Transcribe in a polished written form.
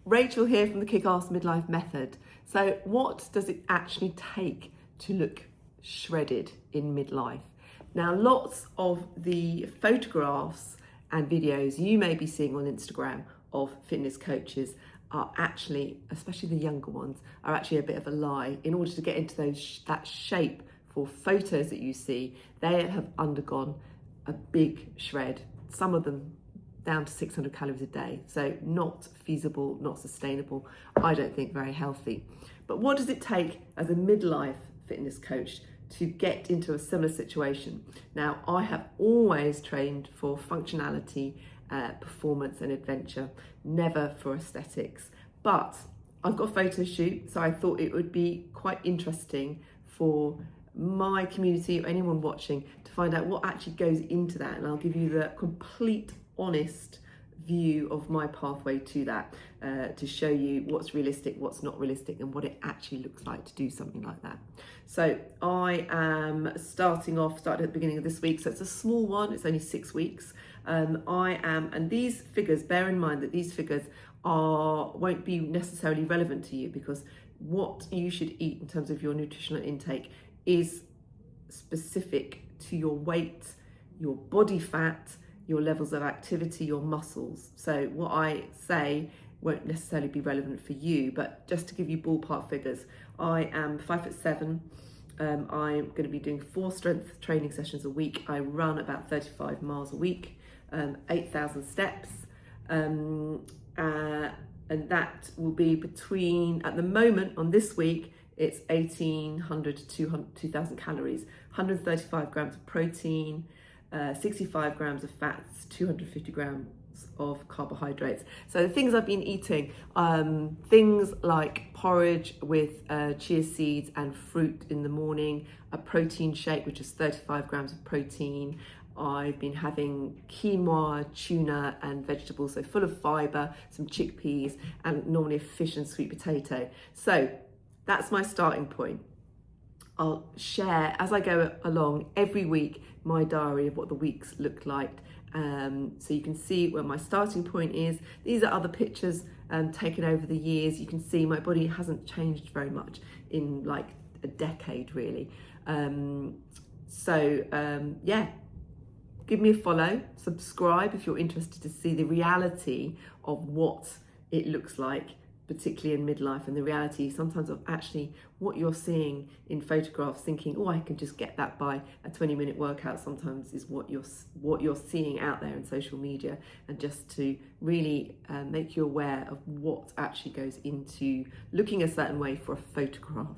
Rachel here from the Kick-Ass Midlife Method. So what does it actually take to look shredded in midlife? Now, lots of the photographs and videos you may be seeing on Instagram of fitness coaches are actually, especially the younger ones, are actually a bit of a lie. In order to get into that shape for photos that you see, they have undergone a big shred. Some of them down to 600 calories a day. So not feasible, not sustainable. I don't think very healthy. But what does it take as a midlife fitness coach to get into a similar situation? Now, I have always trained for functionality, performance and adventure, never for aesthetics. But I've got a photo shoot, so I thought it would be quite interesting for my community or anyone watching to find out what actually goes into that. And I'll give you the complete honest view of my pathway to that, to show you what's realistic, what's not realistic, and what it actually looks like to do something like that. So I am started at the beginning of this week, so it's a small one, it's only 6 weeks. And these figures, bear in mind that these figures won't be necessarily relevant to you, because what you should eat in terms of your nutritional intake is specific to your weight, your body fat, your levels of activity, your muscles. So what I say won't necessarily be relevant for you, but just to give you ballpark figures, I am 5'7". I'm going to be doing 4 strength training sessions a week. I run about 35 miles a week, 8,000 steps. And that will be between, at the moment on this week, it's 1,800 to 2,000 calories, 135 grams of protein, 65 grams of fats, 250 grams of carbohydrates. So the things I've been eating, things like porridge with chia seeds and fruit in the morning, a protein shake, which is 35 grams of protein. I've been having quinoa, tuna and vegetables, so full of fibre, some chickpeas and normally a fish and sweet potato. So that's my starting point. I'll share as I go along every week my diary of what the weeks look like, so you can see where my starting point is. These are other pictures taken over the years. You can see my body hasn't changed very much in like a decade really. Yeah, give me a follow, subscribe if you're interested to see the reality of what it looks like, particularly in midlife, and the reality sometimes of actually what you're seeing in photographs, thinking, oh, I can just get that by a 20-minute workout, sometimes is what you're seeing out there in social media, and just to really make you aware of what actually goes into looking a certain way for a photograph.